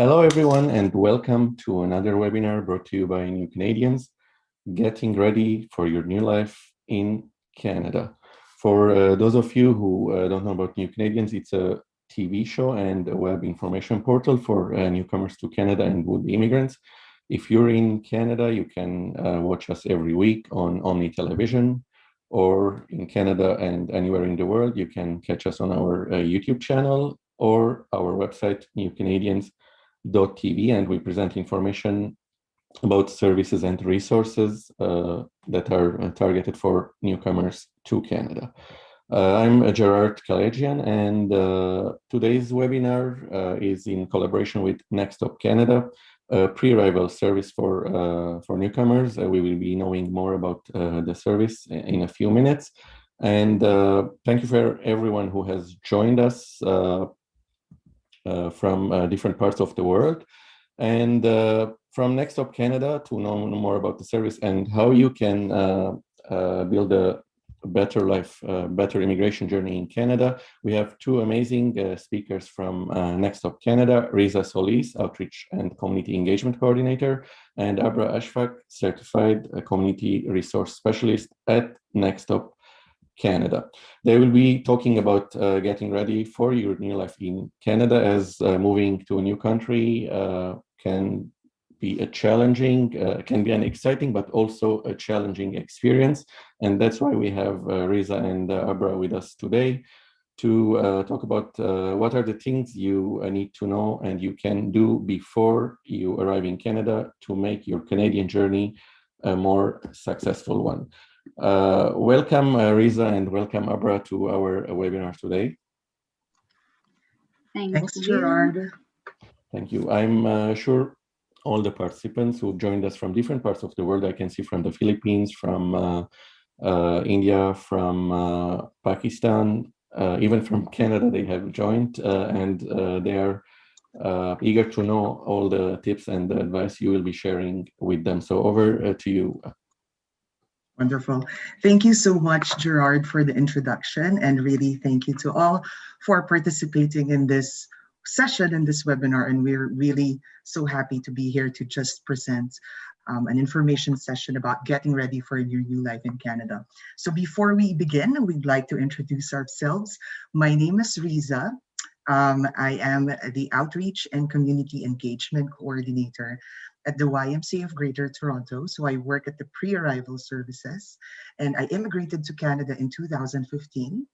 Hello, everyone, and welcome to another webinar brought to you by New Canadians, getting ready for your new life in Canada. For those of you who don't know about New Canadians, it's a TV show and a web information portal for newcomers to Canada and would-be immigrants. If you're in Canada, you can watch us every week on Omni Television, or in Canada and anywhere in the world, you can catch us on our YouTube channel or our website, newcanadians.tv, and we present information about services and resources that are targeted for newcomers to Canada. I'm Gerard Kalajian, and today's webinar is in collaboration with Next Stop Canada, a pre-arrival service for newcomers. We will be knowing more about the service in a few minutes. And thank you for everyone who has joined us from different parts of the world. And from Next Stop Canada, to know more about the service and how you can build a better life, better immigration journey in Canada, we have two amazing speakers from Next Stop Canada: Rizza Solis, Outreach and Community Engagement Coordinator, and Aabra Ashfaq, Certified Community Resource Specialist at Next Stop Canada. They will be talking about getting ready for your new life in Canada, as moving to a new country can be a challenging, can be an exciting, but also a challenging experience. And that's why we have Rizza and Aabra with us today to talk about what are the things you need to know and you can do before you arrive in Canada to make your Canadian journey a more successful one. Welcome, Rizza, and welcome, Aabra, to our webinar today. Thanks, Gerard. Thank you. I'm sure all the participants who joined us from different parts of the world, I can see from the Philippines, from India, from Pakistan, even from Canada, they have joined, and they are eager to know all the tips and the advice you will be sharing with them. So over to you. Wonderful. Thank you so much, Gerard, for the introduction, and really thank you to all for participating in this session, in this webinar. And we're really so happy to be here to just present an information session about getting ready for your new life in Canada. So before we begin, we'd like to introduce ourselves. My name is Rizza. I am the Outreach and Community Engagement Coordinator at the YMCA of Greater Toronto. So I work at the pre-arrival services, and I immigrated to Canada in 2015.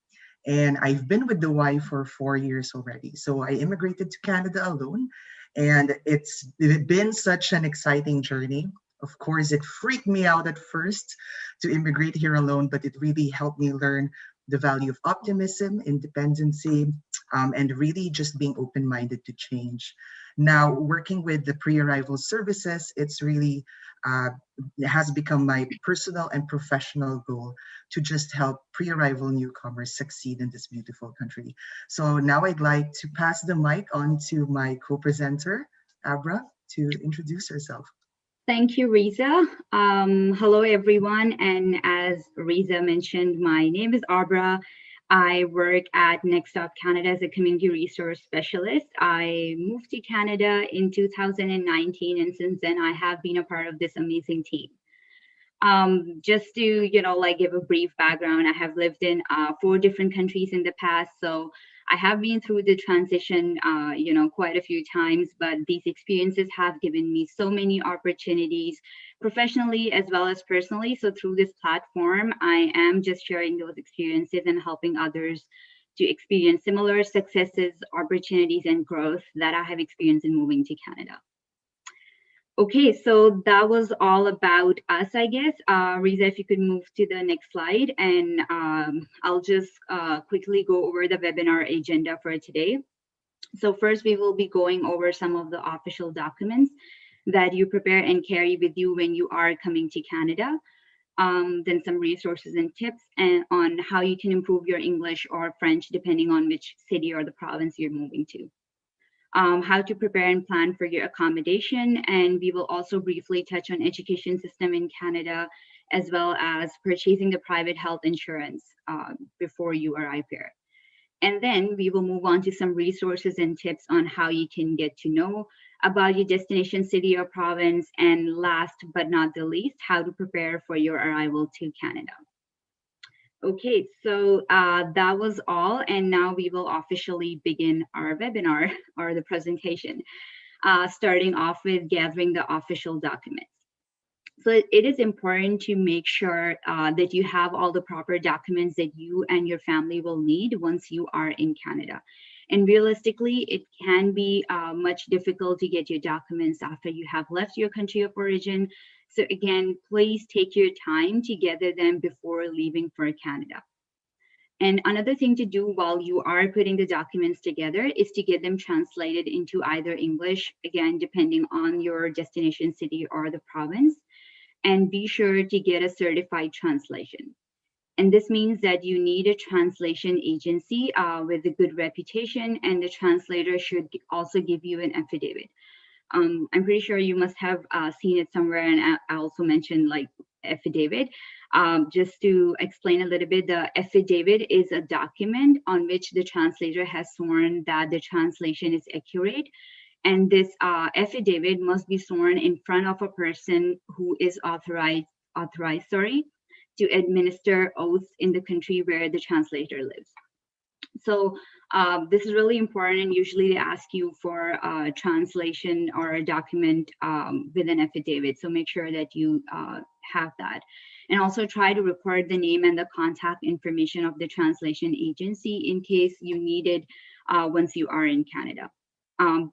And I've been with the Y for 4 years already. So I immigrated to Canada alone, and it's been such an exciting journey. Of course, it freaked me out at first to immigrate here alone, but it really helped me learn the value of optimism, independency, and really just being open-minded to change. Now, working with the pre-arrival services, it's really it has become my personal and professional goal to just help pre-arrival newcomers succeed in this beautiful country. So now I'd like to pass the mic on to my co-presenter, Aabra, to introduce herself. Thank you, Rizza. Hello, everyone. And as Rizza mentioned, my name is Aabra. I work at Next Stop Canada as a community resource specialist. I moved to Canada in 2019, and since then I have been a part of this amazing team. Just to, give a brief background, I have lived in 4 different countries in the past. So I have been through the transition, quite a few times, but these experiences have given me so many opportunities professionally as well as personally. So through this platform, I am just sharing those experiences and helping others to experience similar successes, opportunities, and growth that I have experienced in moving to Canada. Okay, so that was all about us, I guess. Rizza, if you could move to the next slide, and I'll just quickly go over the webinar agenda for today. So first, we will be going over some of the official documents that you prepare and carry with you when you are coming to Canada. Then some resources and tips and on how you can improve your English or French, depending on which city or the province you're moving to. How to prepare and plan for your accommodation, and we will also briefly touch on education system in Canada, as well as purchasing the private health insurance before you arrive here. And then we will move on to some resources and tips on how you can get to know about your destination city or province. And last but not the least, how to prepare for your arrival to Canada. Okay, so that was all. And now we will officially begin our webinar or the presentation, starting off with gathering the official documents. So it is important to make sure that you have all the proper documents that you and your family will need once you are in Canada. And realistically, it can be much difficult to get your documents after you have left your country of origin. So again, please take your time to gather them before leaving for Canada. And another thing to do while you are putting the documents together is to get them translated into either English, again, depending on your destination city or the province, and be sure to get a certified translation. And this means that you need a translation agency with a good reputation, and the translator should also give you an affidavit. I'm pretty sure you must have seen it somewhere, and I also mentioned like affidavit. Just to explain a little bit, the affidavit is a document on which the translator has sworn that the translation is accurate. And this affidavit must be sworn in front of a person who is authorized to administer oaths in the country where the translator lives. So this is really important, and usually they ask you for a translation or a document with an affidavit. So make sure that you have that. And also try to record the name and the contact information of the translation agency in case you need it once you are in Canada.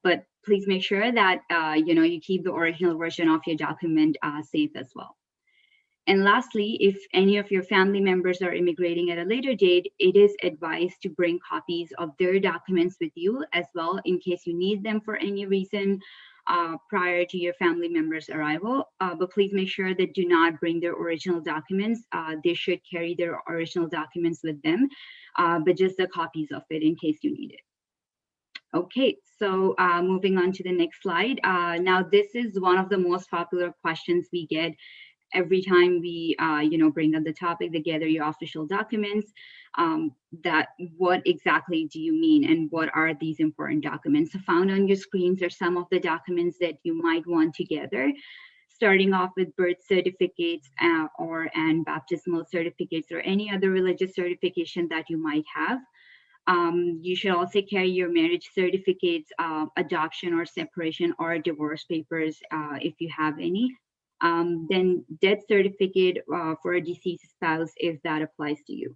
But please make sure that you keep the original version of your document safe as well. And lastly, if any of your family members are immigrating at a later date, it is advised to bring copies of their documents with you as well in case you need them for any reason prior to your family member's arrival. But please make sure that do not bring their original documents. They should carry their original documents with them, but just the copies of it in case you need it. Okay, so moving on to the next slide. Now, this is one of the most popular questions we get every time we, bring up the topic, to gather your official documents. That what exactly do you mean, and what are these important documents? So found on your screens are some of the documents that you might want to gather, starting off with birth certificates and baptismal certificates or any other religious certification that you might have. You should also carry your marriage certificates, adoption or separation or divorce papers if you have any. Then death certificate for a deceased spouse if that applies to you.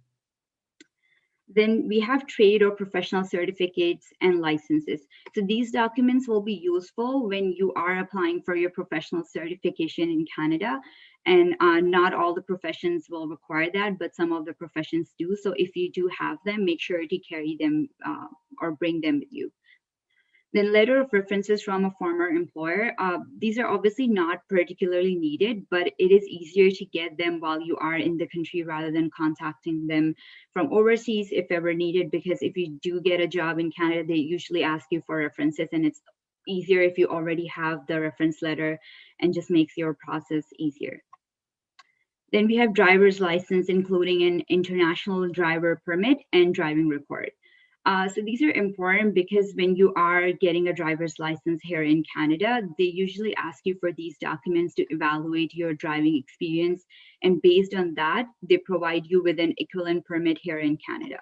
Then we have trade or professional certificates and licenses. So these documents will be useful when you are applying for your professional certification in Canada. And not all the professions will require that, but some of the professions do. So if you do have them, make sure to carry them or bring them with you. Then letter of references from a former employer. These are obviously not particularly needed, but it is easier to get them while you are in the country rather than contacting them from overseas if ever needed, because if you do get a job in Canada, they usually ask you for references, and it's easier if you already have the reference letter and just makes your process easier. Then we have driver's license, including an international driver permit and driving record. So these are important because when you are getting a driver's license here in Canada, they usually ask you for these documents to evaluate your driving experience. And based on that, they provide you with an equivalent permit here in Canada.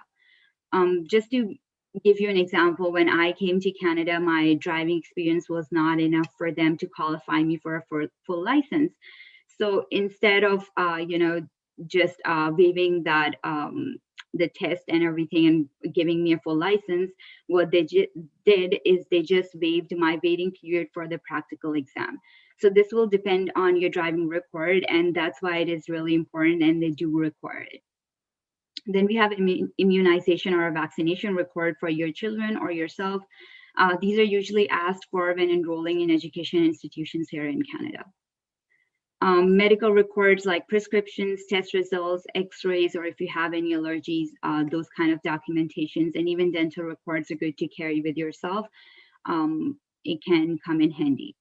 Just to give you an example, when I came to Canada, my driving experience was not enough for them to qualify me for a full license. So instead of, just waiving that the test and everything and giving me a full license, what they did is they just waived my waiting period for the practical exam. So this will depend on your driving record, and that's why it is really important, and they do require it. Then we have immunization or a vaccination record for your children or yourself. These are usually asked for when enrolling in education institutions here in Canada. Medical records like prescriptions, test results, x-rays, or if you have any allergies, those kind of documentations, and even dental records are good to carry with yourself. It can come in handy.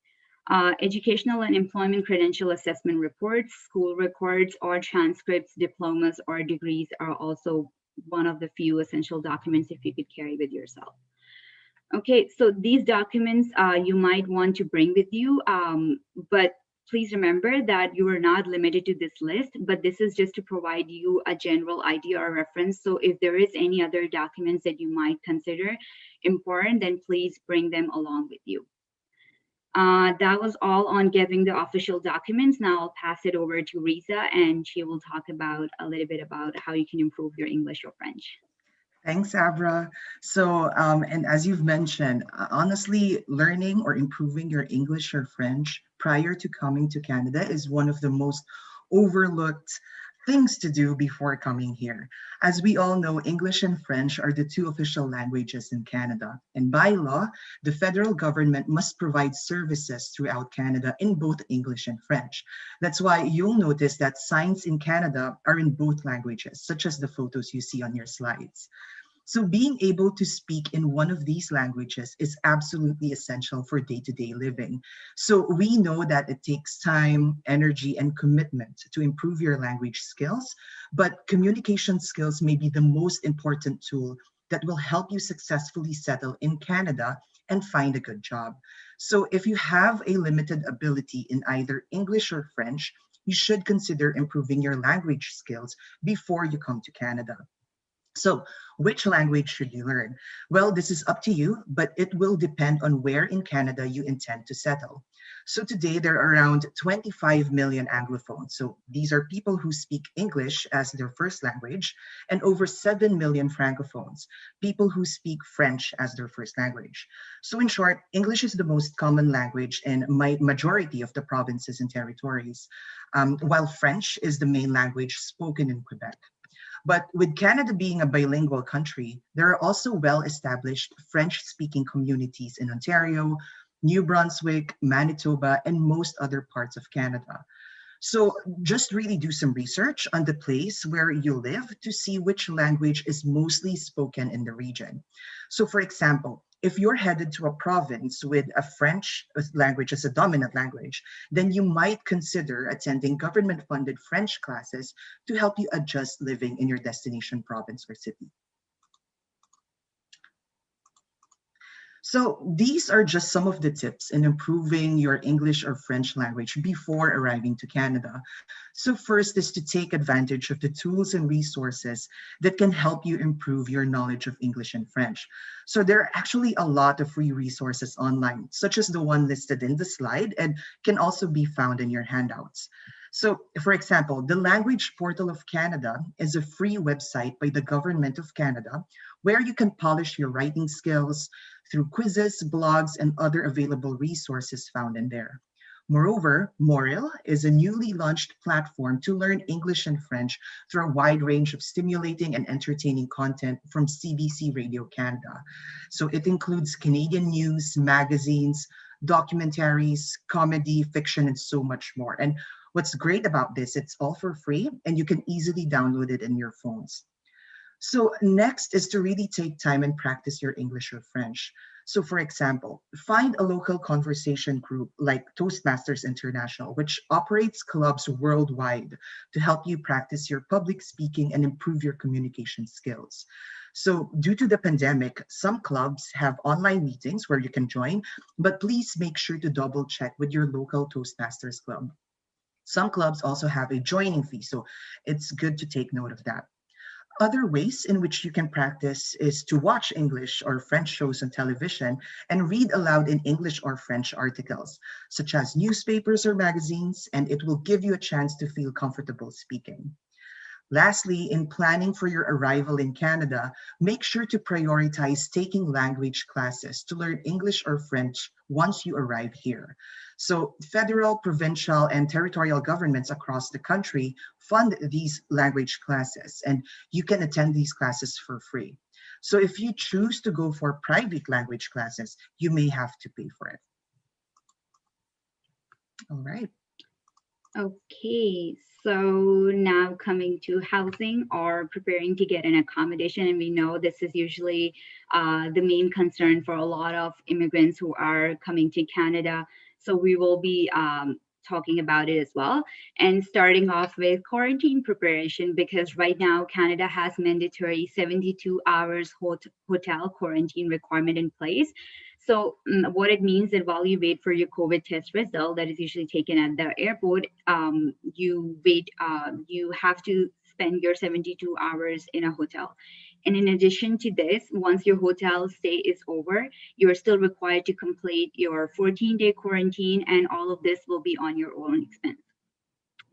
Educational and employment credential assessment reports, school records, or transcripts, diplomas, or degrees are also one of the few essential documents if you could carry with yourself. Okay, so these documents you might want to bring with you, but please remember that you are not limited to this list, but this is just to provide you a general idea or reference. So if there is any other documents that you might consider important, then please bring them along with you. That was all on getting the official documents. Now I'll pass it over to Rizza, and she will talk about a little bit about how you can improve your English or French. Thanks, Abra. So, and as you've mentioned, honestly, learning or improving your English or French prior to coming to Canada is one of the most overlooked things to do before coming here. As we all know, English and French are the two official languages in Canada. And by law, the federal government must provide services throughout Canada in both English and French. That's why you'll notice that signs in Canada are in both languages, such as the photos you see on your slides. So being able to speak in one of these languages is absolutely essential for day-to-day living. So we know that it takes time, energy, and commitment to improve your language skills, but communication skills may be the most important tool that will help you successfully settle in Canada and find a good job. So if you have a limited ability in either English or French, you should consider improving your language skills before you come to Canada. So which language should you learn? Well, this is up to you, but it will depend on where in Canada you intend to settle. So today there are around 25 million Anglophones. So these are people who speak English as their first language, and over 7 million Francophones, people who speak French as their first language. So in short, English is the most common language in majority of the provinces and territories, while French is the main language spoken in Quebec. But with Canada being a bilingual country, there are also well-established French-speaking communities in Ontario, New Brunswick, Manitoba, and most other parts of Canada. So just really do some research on the place where you live to see which language is mostly spoken in the region. So for example, if you're headed to a province with a French language as a dominant language, then you might consider attending government-funded French classes to help you adjust living in your destination province or city. So these are just some of the tips in improving your English or French language before arriving to Canada. So first is to take advantage of the tools and resources that can help you improve your knowledge of English and French. So there are actually a lot of free resources online, such as the one listed in the slide, and can also be found in your handouts. So, for example, the Language Portal of Canada is a free website by the Government of Canada where you can polish your writing skills through quizzes, blogs, and other available resources found in there. Moreover, Moril is a newly launched platform to learn English and French through a wide range of stimulating and entertaining content from CBC Radio Canada. So it includes Canadian news, magazines, documentaries, comedy, fiction, and so much more. And what's great about this, it's all for free and you can easily download it in your phones. So next is to really take time and practice your English or French. So for example, find a local conversation group like Toastmasters International, which operates clubs worldwide to help you practice your public speaking and improve your communication skills. So due to the pandemic, some clubs have online meetings where you can join, but please make sure to double check with your local Toastmasters club. Some clubs also have a joining fee, so it's good to take note of that. Other ways in which you can practice is to watch English or French shows on television and read aloud in English or French articles, such as newspapers or magazines, and it will give you a chance to feel comfortable speaking. Lastly, in planning for your arrival in Canada, make sure to prioritize taking language classes to learn English or French once you arrive here. So federal, provincial, and territorial governments across the country fund these language classes, and you can attend these classes for free. So if you choose to go for private language classes, you may have to pay for it. All right. Okay, so now coming to housing or preparing to get an accommodation, and we know this is usually the main concern for a lot of immigrants who are coming to Canada. So we will be talking about it as well. And starting off with quarantine preparation, because right now Canada has mandatory 72 hours hotel quarantine requirement in place. So what it means that while you wait for your COVID test result that is usually taken at the airport, you have to spend your 72 hours in a hotel. And in addition to this, once your hotel stay is over, you're still required to complete your 14-day quarantine, and all of this will be on your own expense.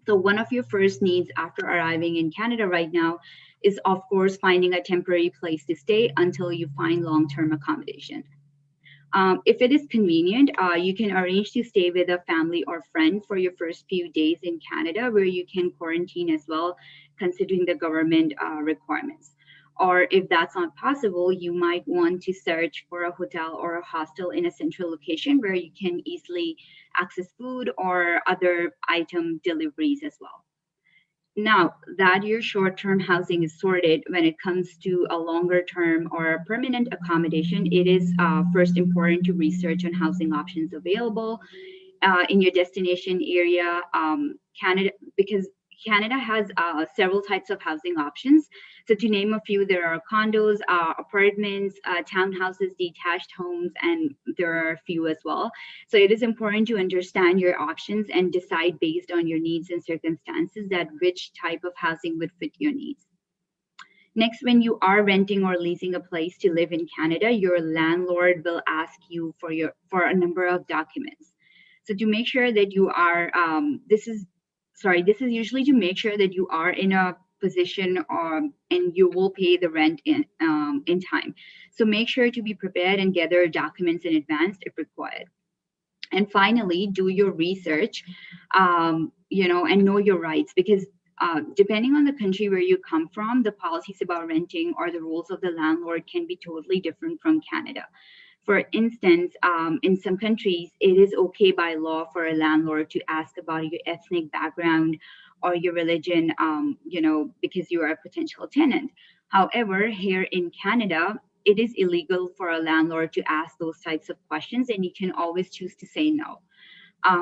So one of your first needs after arriving in Canada right now is, of course, finding a temporary place to stay until you find long-term accommodation. If it is convenient, you can arrange to stay with a family or friend for your first few days in Canada, where you can quarantine as well, considering the government requirements. Or if that's not possible, you might want to search for a hotel or a hostel in a central location where you can easily access food or other item deliveries as well. Now that your short-term housing is sorted, when it comes to a longer term or a permanent accommodation, it is first important to research on housing options available in your destination area. Canada, because Canada has several types of housing options. So to name a few, there are condos, apartments, townhouses, detached homes, and there are a few as well. So it is important to understand your options and decide based on your needs and circumstances that which type of housing would fit your needs. Next, when you are renting or leasing a place to live in Canada, your landlord will ask you for a number of documents. So to make sure that you are, this is usually to make sure that you are in a position and you will pay the rent in time. So make sure to be prepared and gather documents in advance if required. And finally, do your research, and know your rights, because depending on the country where you come from, the policies about renting or the rules of the landlord can be totally different from Canada. For instance, in some countries, it is okay by law for a landlord to ask about your ethnic background or your religion, because you are a potential tenant. However, here in Canada, it is illegal for a landlord to ask those types of questions, and you can always choose to say no.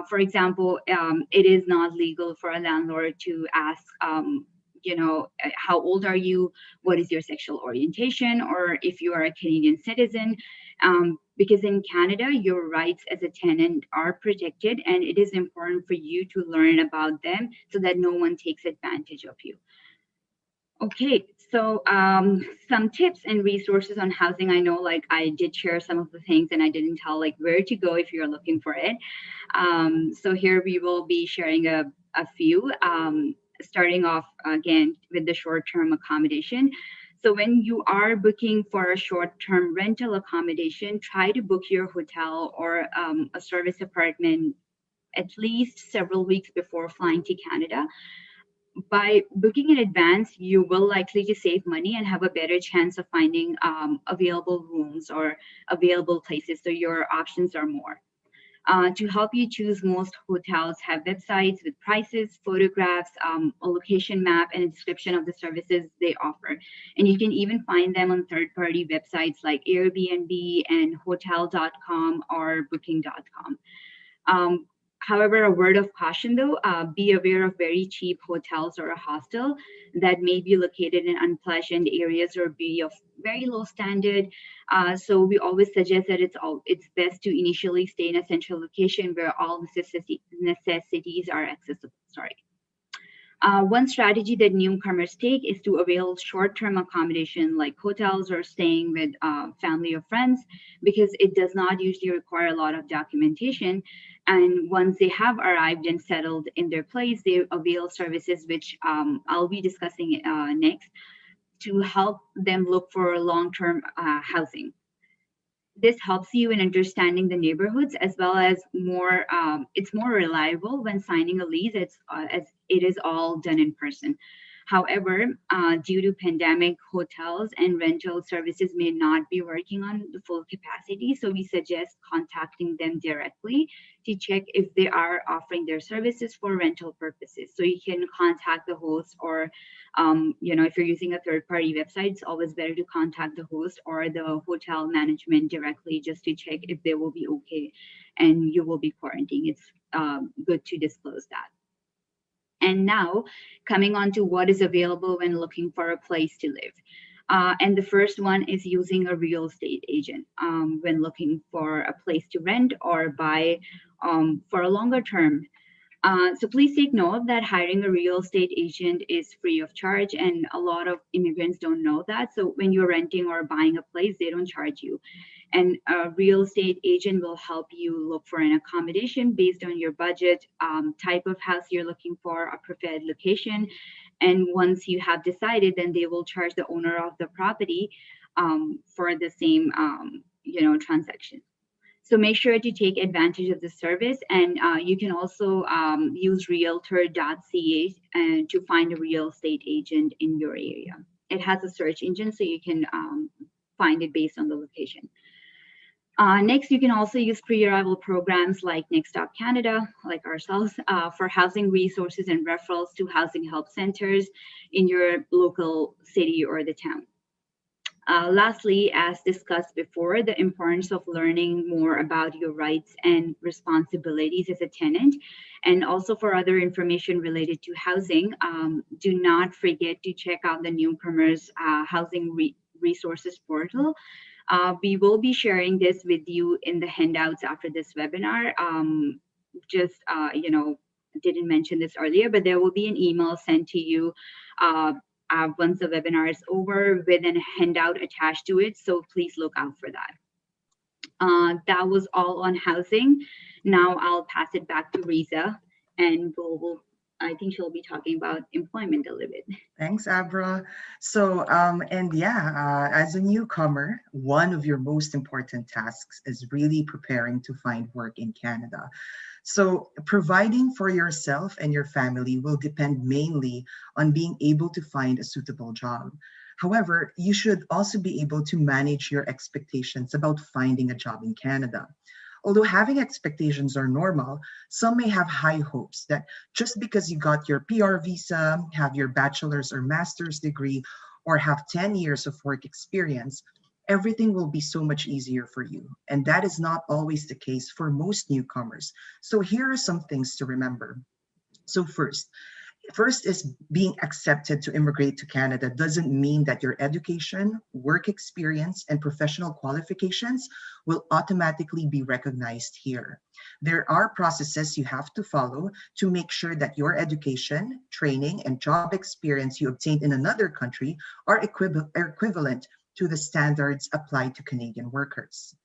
For example, it is not legal for a landlord to ask, how old are you? What is your sexual orientation? Or if you are a Canadian citizen, because in Canada, your rights as a tenant are protected, and it is important for you to learn about them so that no one takes advantage of you. Okay, so some tips and resources on housing. I know, like, I did share some of the things and I didn't tell like where to go if you're looking for it. So here we will be sharing a few, starting off again with the short-term accommodation. So when you are booking for a short-term rental accommodation, try to book your hotel or a service apartment at least several weeks before flying to Canada. By booking in advance, you will likely to save money and have a better chance of finding available rooms or available places, so your options are more. To help you choose, most hotels have websites with prices, photographs, a location map, and a description of the services they offer. And you can even find them on third-party websites like Airbnb and hotel.com or booking.com. However, a word of caution though, be aware of very cheap hotels or a hostel that may be located in unpleasant areas or be of very low standard. So we always suggest that it's best to initially stay in a central location where all necessities are accessible. One strategy that newcomers take is to avail short-term accommodation like hotels or staying with family or friends, because it does not usually require a lot of documentation. And once they have arrived and settled in their place, they avail services which I'll be discussing next to help them look for long-term housing. This helps you in understanding the neighborhoods, as well as it's more reliable when signing a lease, as it is all done in person. However, due to pandemic, hotels and rental services may not be working on the full capacity. So we suggest contacting them directly to check if they are offering their services for rental purposes. So you can contact the host, or if you're using a third-party website, it's always better to contact the host or the hotel management directly just to check if they will be okay and you will be quarantining. It's good to disclose that. And now, coming on to what is available when looking for a place to live. And the first one is using a real estate agent when looking for a place to rent or buy for a longer term. So please take note that hiring a real estate agent is free of charge, and a lot of immigrants don't know that. So when you're renting or buying a place, they don't charge you. And a real estate agent will help you look for an accommodation based on your budget, type of house you're looking for, a preferred location. And once you have decided, then they will charge the owner of the property for the same, transaction. So make sure to take advantage of the service, and you can also use realtor.ca to find a real estate agent in your area. It has a search engine, so you can find it based on the location. Next, you can also use pre-arrival programs like Next Stop Canada, like ourselves, for housing resources and referrals to housing help centers in your local city or the town. Lastly, as discussed before, the importance of learning more about your rights and responsibilities as a tenant, and also for other information related to housing, do not forget to check out the newcomers housing resources portal. We will be sharing this with you in the handouts after this webinar. Didn't mention this earlier, but there will be an email sent to you once the webinar is over with a handout attached to it. So please look out for that. That was all on housing. Now I'll pass it back to Rizza, and I think she'll be talking about employment a little bit. Thanks, Aabra. So, as a newcomer, one of your most important tasks is really preparing to find work in Canada. So providing for yourself and your family will depend mainly on being able to find a suitable job. However, you should also be able to manage your expectations about finding a job in Canada. Although having expectations are normal, some may have high hopes that just because you got your PR visa, have your bachelor's or master's degree, or have 10 years of work experience, everything will be so much easier for you. And that is not always the case for most newcomers. So here are some things to remember. So first is being accepted to immigrate to Canada doesn't mean that your education, work experience, and professional qualifications will automatically be recognized here. There are processes you have to follow to make sure that your education, training, and job experience you obtained in another country are equivalent to the standards applied to Canadian workers.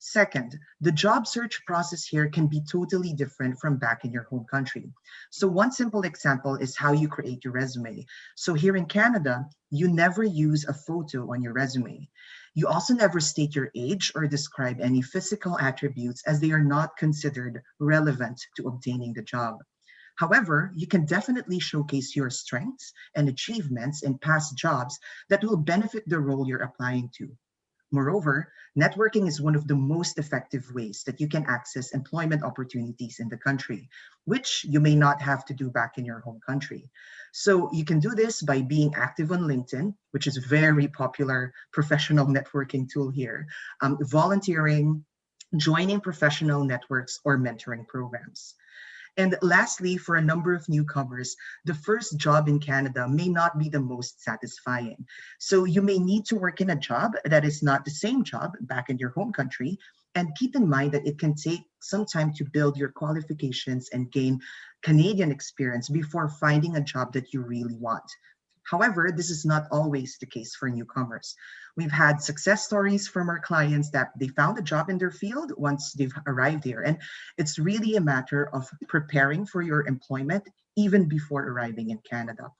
Second, the job search process here can be totally different from back in your home country. So one simple example is how you create your resume. So here in Canada, you never use a photo on your resume. You also never state your age or describe any physical attributes, as they are not considered relevant to obtaining the job. However, you can definitely showcase your strengths and achievements in past jobs that will benefit the role you're applying to. Moreover, networking is one of the most effective ways that you can access employment opportunities in the country, which you may not have to do back in your home country. So you can do this by being active on LinkedIn, which is a very popular professional networking tool here, volunteering, joining professional networks, or mentoring programs. And lastly, for a number of newcomers, the first job in Canada may not be the most satisfying. So you may need to work in a job that is not the same job back in your home country. And keep in mind that it can take some time to build your qualifications and gain Canadian experience before finding a job that you really want. However, this is not always the case for newcomers. We've had success stories from our clients that they found a job in their field once they've arrived here. And it's really a matter of preparing for your employment even before arriving in Canada.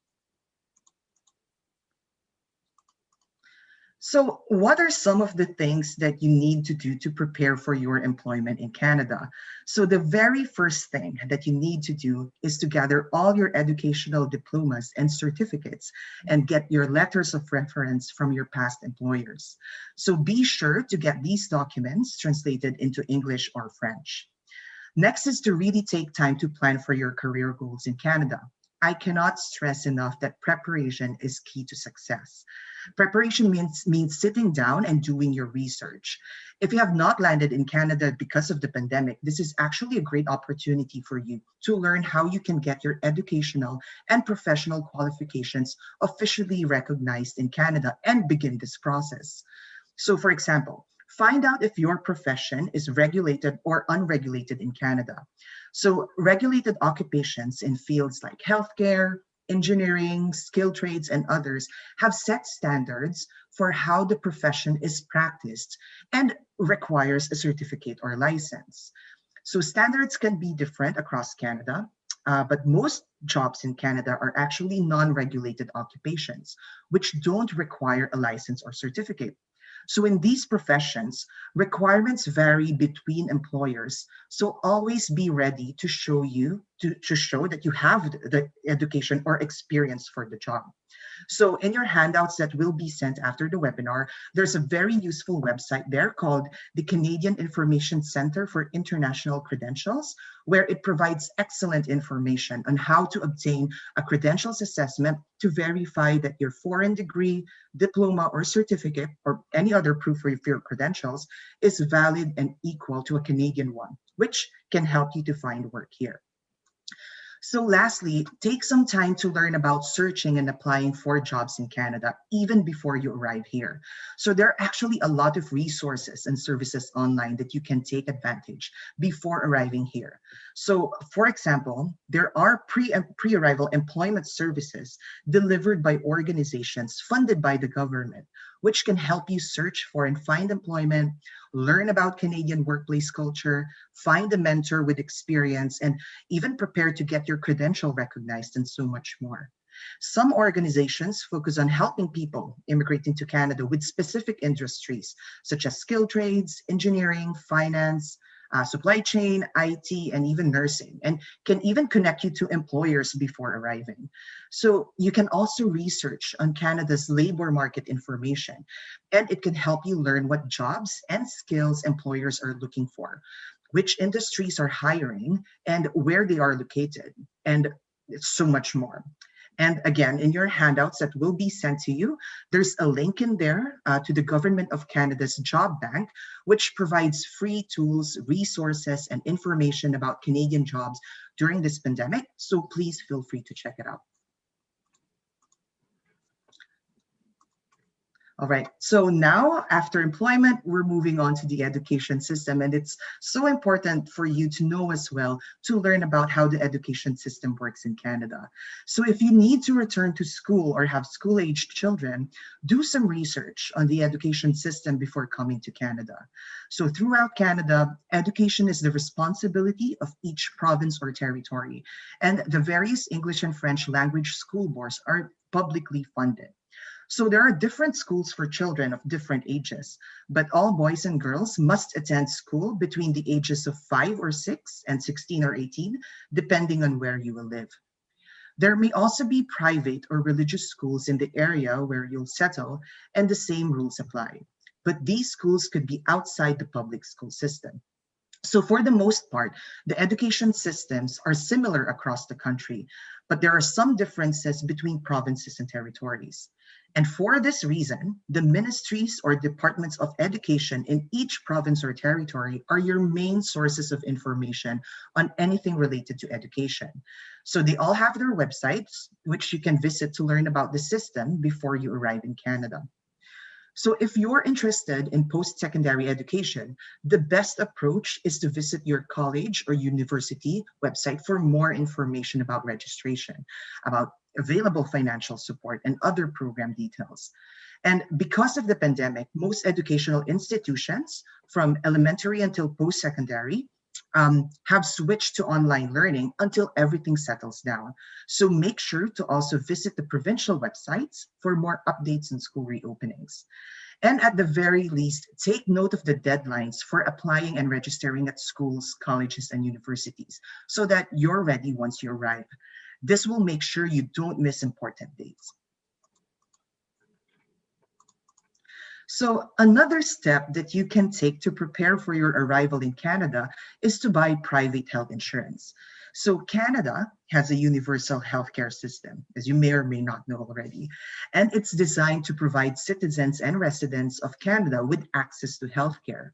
So what are some of the things that you need to do to prepare for your employment in Canada? So the very first thing that you need to do is to gather all your educational diplomas and certificates and get your letters of reference from your past employers. So be sure to get these documents translated into English or French. Next is to really take time to plan for your career goals in Canada. I cannot stress enough that preparation is key to success. Preparation means sitting down and doing your research. If you have not landed in Canada because of the pandemic, this is actually a great opportunity for you to learn how you can get your educational and professional qualifications officially recognized in Canada and begin this process. So for example, find out if your profession is regulated or unregulated in Canada. So regulated occupations in fields like healthcare, engineering, skilled trades, and others have set standards for how the profession is practiced and requires a certificate or license. So standards can be different across Canada, but most jobs in Canada are actually non-regulated occupations, which don't require a license or certificate. So in these professions, requirements vary between employers. So always be ready to show that you have the education or experience for the job. So in your handouts that will be sent after the webinar, there's a very useful website there called the Canadian Information Center for International Credentials, where it provides excellent information on how to obtain a credentials assessment to verify that your foreign degree, diploma, or certificate, or any other proof of your credentials is valid and equal to a Canadian one, which can help you to find work here. So lastly, take some time to learn about searching and applying for jobs in Canada, even before you arrive here. So there are actually a lot of resources and services online that you can take advantage before arriving here. So for example, there are pre-arrival employment services delivered by organizations funded by the government, which can help you search for and find employment, learn about Canadian workplace culture, find a mentor with experience, and even prepare to get your credential recognized, and so much more. Some organizations focus on helping people immigrate into Canada with specific industries, such as skilled trades, engineering, finance, supply chain, IT, and even nursing, and can even connect you to employers before arriving. So you can also research on Canada's labor market information, and it can help you learn what jobs and skills employers are looking for, which industries are hiring, and where they are located, and so much more. And again, in your handouts that will be sent to you, there's a link in there to the Government of Canada's Job Bank, which provides free tools, resources, and information about Canadian jobs during this pandemic. So please feel free to check it out. All right, so now after employment, we're moving on to the education system. And it's so important for you to know as well, to learn about how the education system works in Canada. So if you need to return to school or have school-aged children, do some research on the education system before coming to Canada. So throughout Canada, education is the responsibility of each province or territory. And the various English and French language school boards are publicly funded. So there are different schools for children of different ages, but all boys and girls must attend school between the ages of 5 or 6 and 16 or 18, depending on where you will live. There may also be private or religious schools in the area where you'll settle, and the same rules apply. But these schools could be outside the public school system. So for the most part, the education systems are similar across the country, but there are some differences between provinces and territories. And for this reason, the ministries or departments of education in each province or territory are your main sources of information on anything related to education. So they all have their websites, which you can visit to learn about the system before you arrive in Canada. So if you're interested in post-secondary education, the best approach is to visit your college or university website for more information about registration, about available financial support, and other program details. And because of the pandemic, most educational institutions, from elementary until post-secondary, have switched to online learning until everything settles down. So make sure to also visit the provincial websites for more updates on school reopenings. And at the very least, take note of the deadlines for applying and registering at schools, colleges, and universities so that you're ready once you arrive. This will make sure you don't miss important dates. So another step that you can take to prepare for your arrival in Canada is to buy private health insurance. So Canada has a universal healthcare system, as you may or may not know already, and it's designed to provide citizens and residents of Canada with access to healthcare,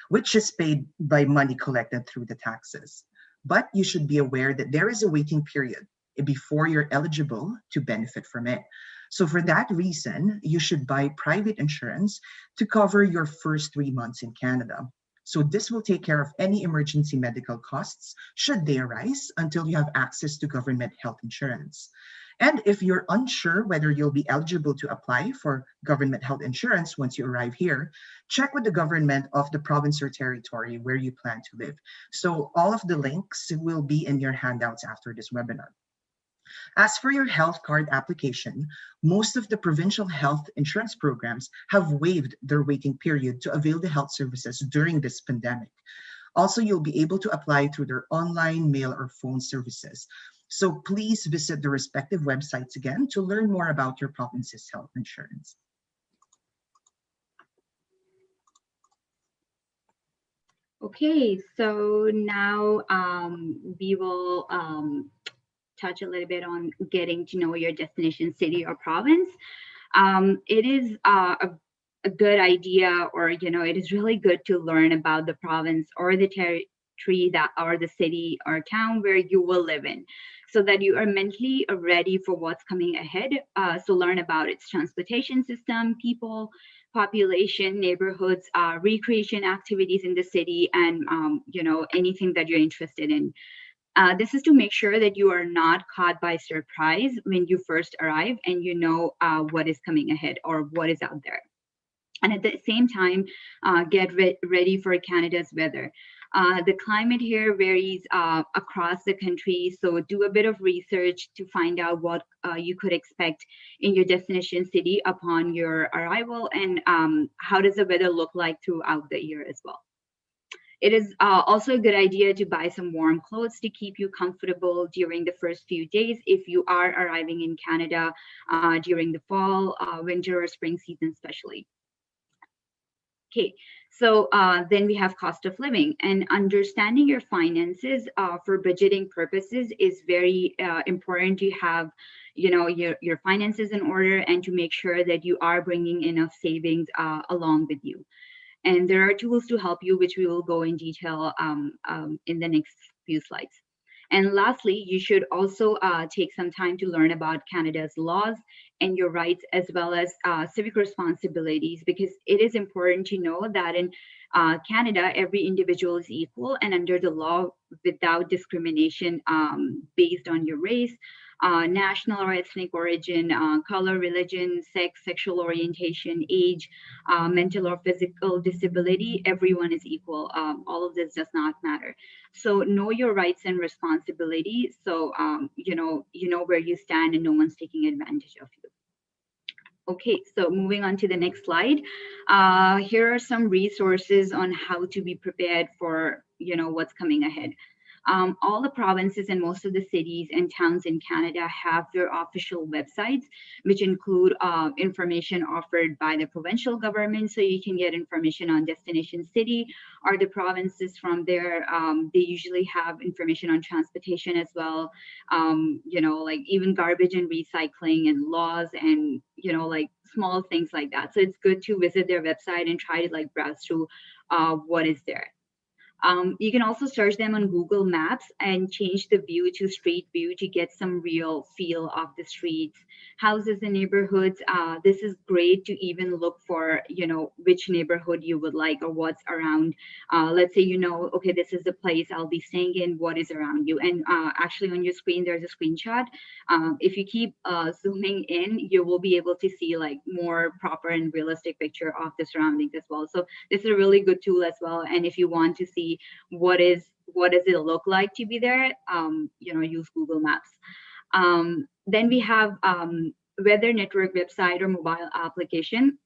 which is paid by money collected through the taxes. But you should be aware that there is a waiting period before you're eligible to benefit from it. So for that reason, you should buy private insurance to cover your first 3 months in Canada. So this will take care of any emergency medical costs should they arise until you have access to government health insurance. And if you're unsure whether you'll be eligible to apply for government health insurance once you arrive here, check with the government of the province or territory where you plan to live. So all of the links will be in your handouts after this webinar. As for your health card application, most of the provincial health insurance programs have waived their waiting period to avail the health services during this pandemic. Also, you'll be able to apply through their online, mail, or phone services. So please visit the respective websites again to learn more about your province's health insurance. Okay, so now we will touch a little bit on getting to know your destination city or province. It is a good idea, or it is really good to learn about the province or the territory that, or the city or town where you will live in, so that you are mentally ready for what's coming ahead. So learn about its transportation system, people, population, neighborhoods, recreation activities in the city, and anything that you're interested in. This is to make sure that you are not caught by surprise when you first arrive and you know what is coming ahead or what is out there. And at the same time, get ready for Canada's weather. The climate here varies across the country, so do a bit of research to find out what you could expect in your destination city upon your arrival, and how does the weather look like throughout the year as well. It is also a good idea to buy some warm clothes to keep you comfortable during the first few days if you are arriving in Canada during the fall, winter, or spring season especially. Okay, so then we have cost of living, and understanding your finances for budgeting purposes is very important to have your finances in order and to make sure that you are bringing enough savings along with you. And there are tools to help you, which we will go in detail in the next few slides. And lastly, you should also take some time to learn about Canada's laws and your rights, as well as civic responsibilities, because it is important to know that in Canada, every individual is equal and under the law without discrimination based on your race, national or ethnic origin, color, religion, sex, sexual orientation, age, mental or physical disability. Everyone is equal. All of this does not matter. So know your rights and responsibilities. So you know where you stand and no one's taking advantage of you. Okay, so moving on to the next slide. Here are some resources on how to be prepared for what's coming ahead. All the provinces and most of the cities and towns in Canada have their official websites, which include information offered by the provincial government. So you can get information on destination city or the provinces from there. They usually have information on transportation as well, like even garbage and recycling and laws and, like small things like that. So it's good to visit their website and try to browse through what is there. You can also search them on Google Maps and change the view to street view to get some real feel of the streets, houses, and neighborhoods. This is great to even look for, which neighborhood you would like or what's around. Let's say, okay, this is the place I'll be staying in, what is around you. And actually on your screen, there's a screenshot. If you keep zooming in, you will be able to see more proper and realistic picture of the surroundings as well. So this is a really good tool as well. And if you want to see what does it look like to be there, use Google Maps. Then we have weather network website or mobile application.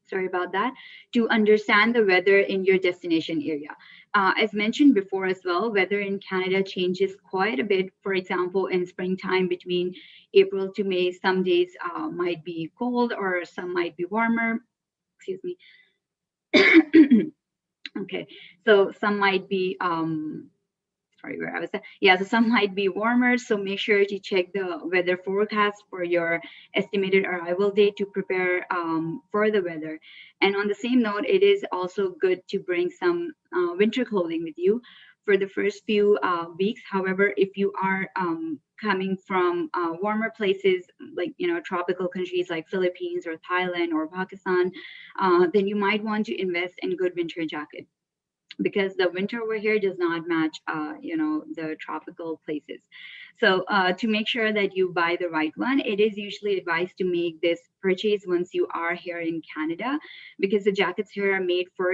sorry about that, to understand the weather in your destination area. As mentioned before as well, weather in Canada changes quite a bit. For example, in springtime between April to May, some days might be cold or some might be warmer. Excuse me. Okay, so some might be sorry, where I was at. Yeah, so some might be warmer, so make sure to check the weather forecast for your estimated arrival date to prepare for the weather. And on the same note, it is also good to bring some winter clothing with you for the first few weeks. However, if you are coming from warmer places like tropical countries like Philippines or Thailand or Pakistan, then you might want to invest in good winter jacket, because the winter over here does not match the tropical places. So to make sure that you buy the right one, it is usually advised to make this purchase once you are here in Canada, because the jackets here are made for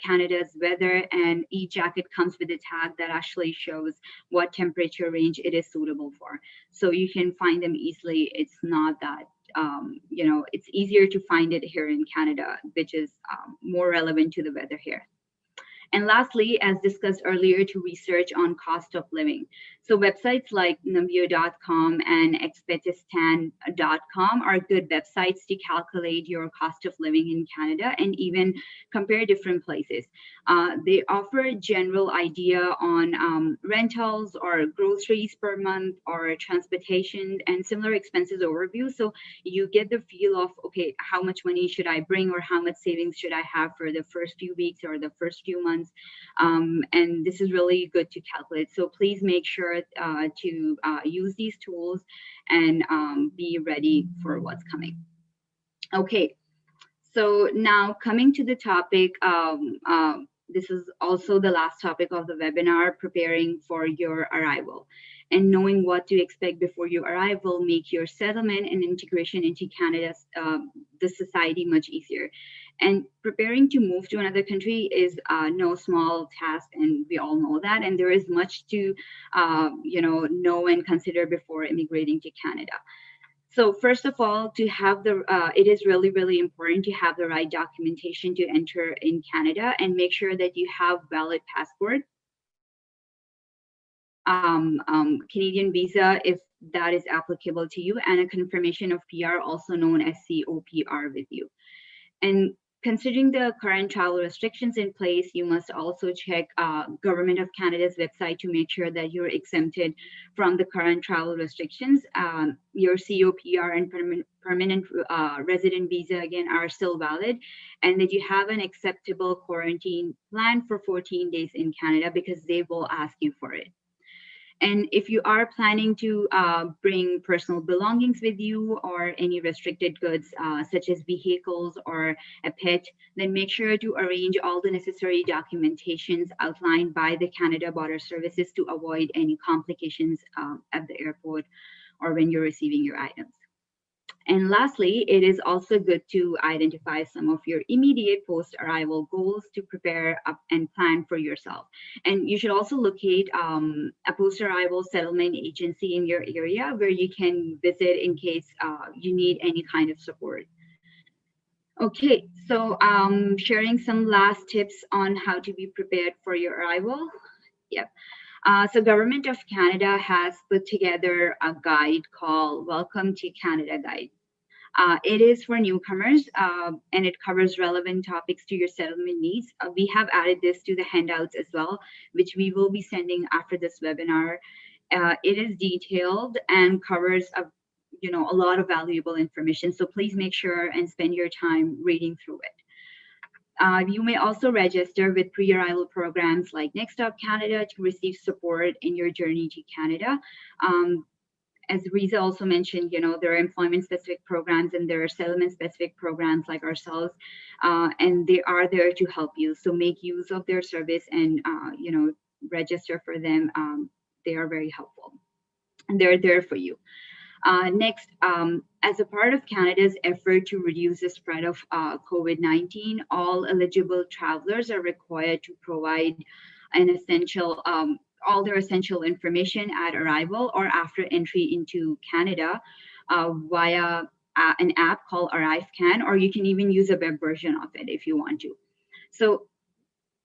Canada's weather, and each jacket comes with a tag that actually shows what temperature range it is suitable for, so you can find them easily. It's not that it's easier to find it here in Canada, which is more relevant to the weather here. And lastly, as discussed earlier, to research on cost of living. So websites like numbeo.com and expetistan.com are good websites to calculate your cost of living in Canada and even compare different places. They offer a general idea on rentals or groceries per month or transportation and similar expenses overview. So you get the feel of, okay, how much money should I bring or how much savings should I have for the first few weeks or the first few months. And this is really good to calculate. So please make sure to use these tools and be ready for what's coming. Okay, so now coming to the topic, this is also the last topic of the webinar, preparing for your arrival. And knowing what to expect before you arrive will make your settlement and integration into Canada's the society much easier. And preparing to move to another country is no small task, and we all know that. And there is much to know and consider before immigrating to Canada. So first of all, to have it is really, really important to have the right documentation to enter in Canada, and make sure that you have valid passport, Canadian visa, if that is applicable to you, and a confirmation of PR, also known as COPR, with you. And considering the current travel restrictions in place, you must also check Government of Canada's website to make sure that you're exempted from the current travel restrictions. Your COPR and permanent resident visa, again, are still valid, and that you have an acceptable quarantine plan for 14 days in Canada, because they will ask you for it. And if you are planning to bring personal belongings with you or any restricted goods, such as vehicles or a pet, then make sure to arrange all the necessary documentations outlined by the Canada Border Services to avoid any complications at the airport or when you're receiving your items. And lastly, it is also good to identify some of your immediate post-arrival goals to prepare up and plan for yourself. And you should also locate a post-arrival settlement agency in your area where you can visit in case you need any kind of support. Okay, so sharing some last tips on how to be prepared for your arrival. Yep. So Government of Canada has put together a guide called Welcome to Canada Guide. It is for newcomers, and it covers relevant topics to your settlement needs. We have added this to the handouts as well, which we will be sending after this webinar. It is detailed and covers a lot of valuable information. So please make sure and spend your time reading through it. You may also register with pre-arrival programs like Next Stop Canada to receive support in your journey to Canada. As Rizza also mentioned, there are employment-specific programs and there are settlement-specific programs like ourselves, and they are there to help you. So make use of their service and, register for them. They are very helpful and they're there for you. Next, as a part of Canada's effort to reduce the spread of COVID-19, all eligible travelers are required to provide all their essential information at arrival or after entry into Canada via an app called Arrive Can, or you can even use a web version of it if you want to. So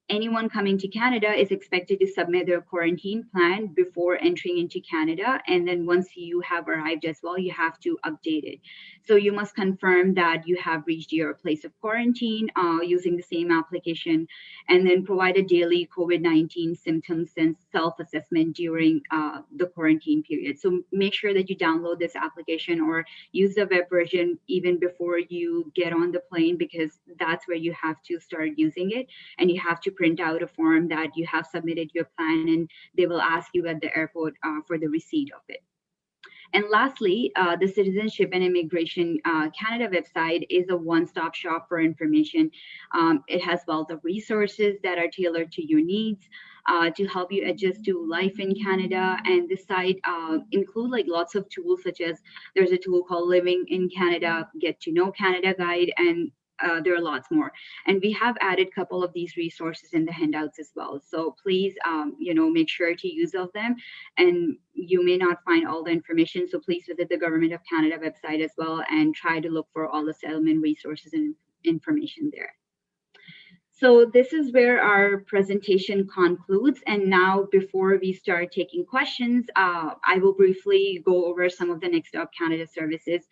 anyone coming to Canada is expected to submit their quarantine plan before entering into Canada. And then once you have arrived as well, you have to update it. So you must confirm that you have reached your place of quarantine using the same application, and then provide a daily COVID-19 symptoms and self-assessment during the quarantine period. So make sure that you download this application or use the web version even before you get on the plane, because that's where you have to start using it, and you have to print out a form that you have submitted your plan, and they will ask you at the airport for the receipt of it. And lastly, the Citizenship and Immigration Canada website is a one-stop shop for information. It has wealth of resources that are tailored to your needs to help you adjust to life in Canada. And this site include like lots of tools, such as there's a tool called Living in Canada, Get to Know Canada Guide, and there are lots more. And we have added a couple of these resources in the handouts as well. So please, make sure to use of them. And you may not find all the information, so please visit the Government of Canada website as well and try to look for all the settlement resources and information there. So this is where our presentation concludes. And now, before we start taking questions, I will briefly go over some of the Next Stop Canada services.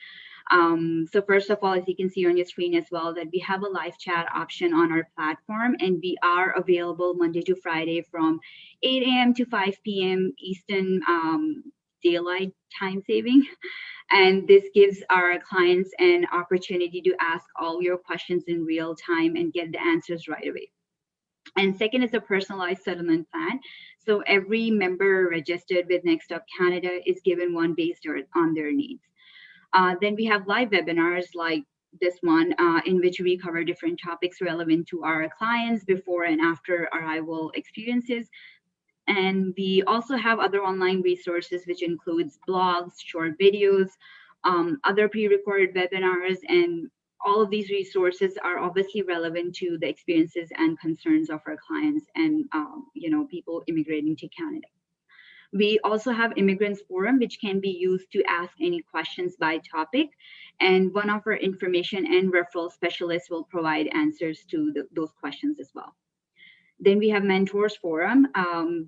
So first of all, as you can see on your screen as well, that we have a live chat option on our platform, and we are available Monday to Friday from 8 a.m. to 5 p.m. Eastern Daylight Time Saving. And this gives our clients an opportunity to ask all your questions in real time and get the answers right away. And second is a personalized settlement plan. So every member registered with Next Stop Canada is given one based on their needs. Then we have live webinars like this one, in which we cover different topics relevant to our clients before and after arrival experiences. And we also have other online resources, which includes blogs, short videos, other pre-recorded webinars, and all of these resources are obviously relevant to the experiences and concerns of our clients and people immigrating to Canada. We also have Immigrants Forum, which can be used to ask any questions by topic. And one of our information and referral specialists will provide answers to those questions as well. Then we have Mentors Forum.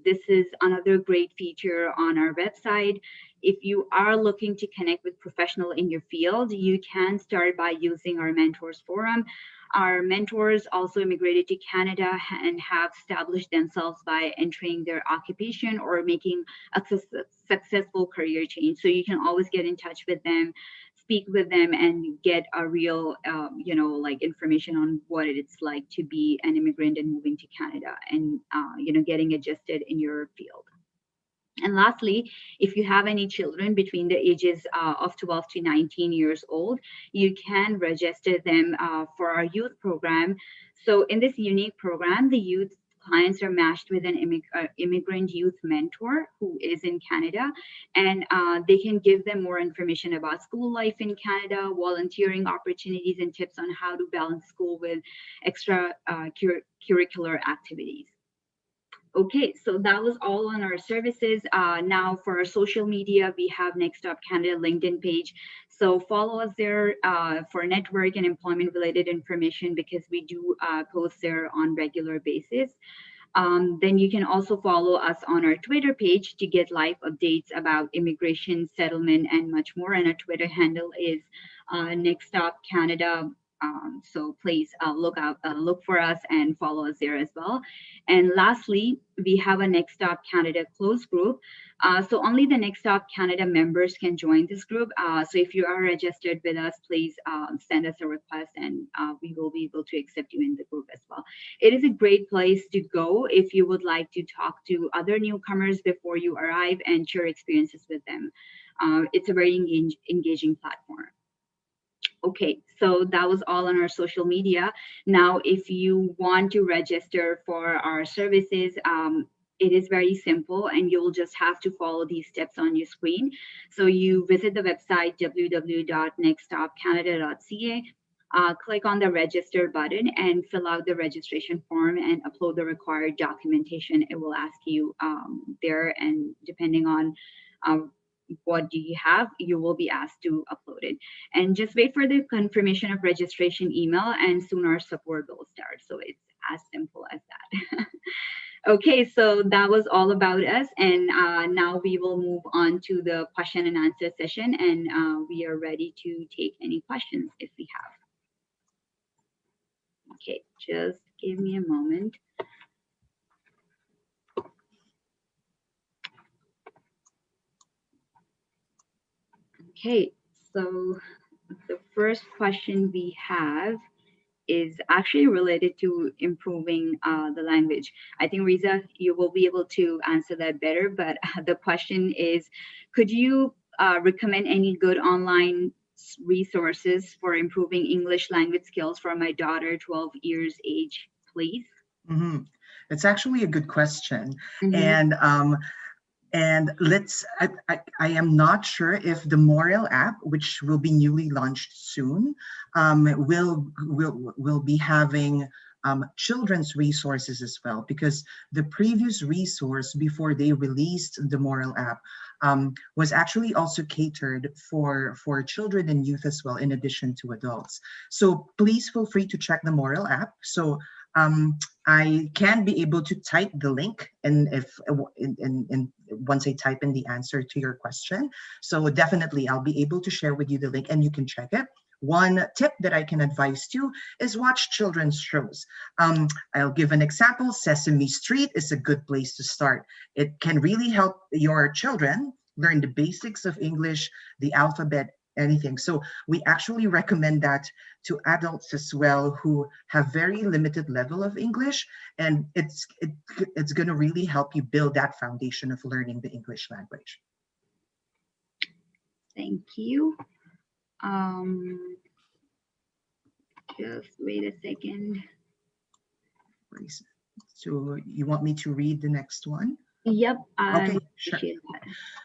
This is another great feature on our website. If you are looking to connect with professionals in your field, you can start by using our Mentors Forum. Our mentors also immigrated to Canada and have established themselves by entering their occupation or making a successful career change. So you can always get in touch with them, speak with them, and get a real, information on what it's like to be an immigrant and moving to Canada and, getting adjusted in your field. And lastly, if you have any children between the ages of 12 to 19 years old, you can register them for our youth program. So in this unique program, the youth clients are matched with an immigrant youth mentor who is in Canada, and they can give them more information about school life in Canada, volunteering opportunities, and tips on how to balance school with extra curricular activities. Okay, so that was all on our services. Now for our social media, we have Next Stop Canada LinkedIn page. So follow us there for network and employment related information, because we do post there on regular basis. Then you can also follow us on our Twitter page to get live updates about immigration, settlement, and much more. And our Twitter handle is Next Stop Canada. So please look for us and follow us there as well. And lastly, we have a Next Stop Canada closed group. So only the Next Stop Canada members can join this group. So if you are registered with us, please send us a request, and we will be able to accept you in the group as well. It is a great place to go if you would like to talk to other newcomers before you arrive and share experiences with them. It's a very engaging platform. Okay, so that was all on our social media. Now, if you want to register for our services, it is very simple, and you'll just have to follow these steps on your screen. So you visit the website www.nextstopcanada.ca, click on the register button and fill out the registration form and upload the required documentation. It will ask you there, and depending on what do you have, you will be asked to upload it. And just wait for the confirmation of registration email, and soon our support will start. So it's as simple as that. Okay, so that was all about us. And now we will move on to the question and answer session. And we are ready to take any questions if we have. Okay, just give me a moment. Okay, so the first question we have is actually related to improving the language. I think, Rizza, you will be able to answer that better, but the question is, could you recommend any good online resources for improving English language skills for my daughter, 12 years age, please? Mm-hmm. It's actually a good question. Mm-hmm. And I am not sure if the Morel app, which will be newly launched soon, will be having children's resources as well, because the previous resource before they released the Morel app was actually also catered for children and youth as well, in addition to adults. So please feel free to check the Morel app. So I can be able to type the link, and if once I type in the answer to your question, so definitely I'll be able to share with you the link, and you can check it. One tip that I can advise you is watch children's shows. I'll give an example. Sesame Street is a good place to start. It can really help your children learn the basics of English, the alphabet, anything. So we actually recommend that to adults as well who have very limited level of English, and it's going to really help you build that foundation of learning the English language. Thank you. Just wait a second. So you want me to read the next one? Yep. Okay, sure.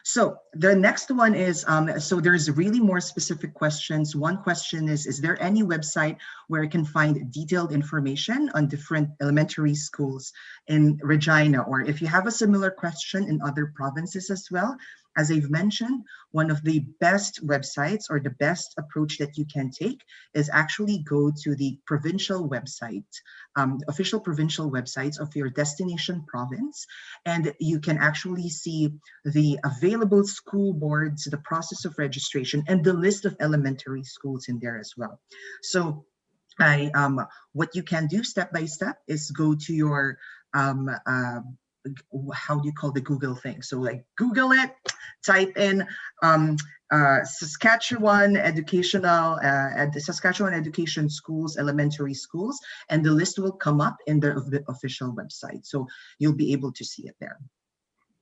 So the next one is, so there's really more specific questions. One question is there any website where I can find detailed information on different elementary schools in Regina? Or if you have a similar question in other provinces as well, as I've mentioned, one of the best websites or the best approach that you can take is actually go to the provincial website, official provincial websites of your destination province, and you can actually see the available school boards, the process of registration, and the list of elementary schools in there as well. So what you can do step by step is go to your how do you call the Google thing? So like Google it, type in Saskatchewan educational the Saskatchewan education schools, elementary schools, and the list will come up in the official website. So you'll be able to see it there.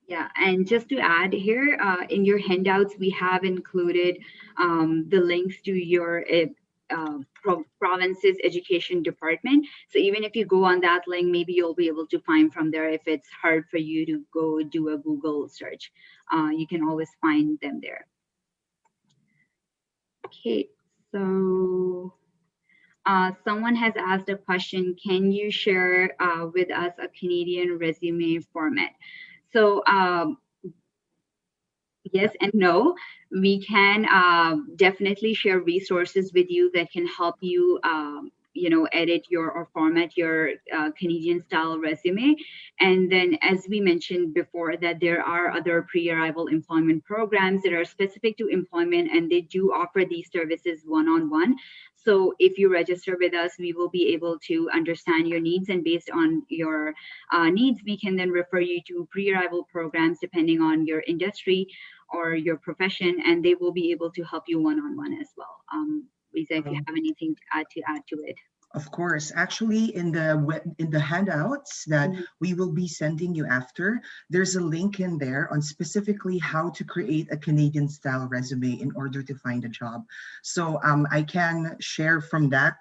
Yeah, and just to add here, in your handouts, we have included the links to your province's education department. So even if you go on that link, maybe you'll be able to find from there. If it's hard for you to go do a Google search, you can always find them there. Okay, so someone has asked a question, can you share with us a Canadian resume format? So yes and no. We can definitely share resources with you that can help you, edit or format your Canadian style resume. And then, as we mentioned before, that there are other pre-arrival employment programs that are specific to employment, and they do offer these services one-on-one. So if you register with us, we will be able to understand your needs, and based on your needs, we can then refer you to pre-arrival programs depending on your industry or your profession, and they will be able to help you one-on-one as well. Rizza, if you have anything to add to it. Of course, actually in the handouts that we will be sending you after, there's a link in there on specifically how to create a Canadian style resume in order to find a job. So I can share from that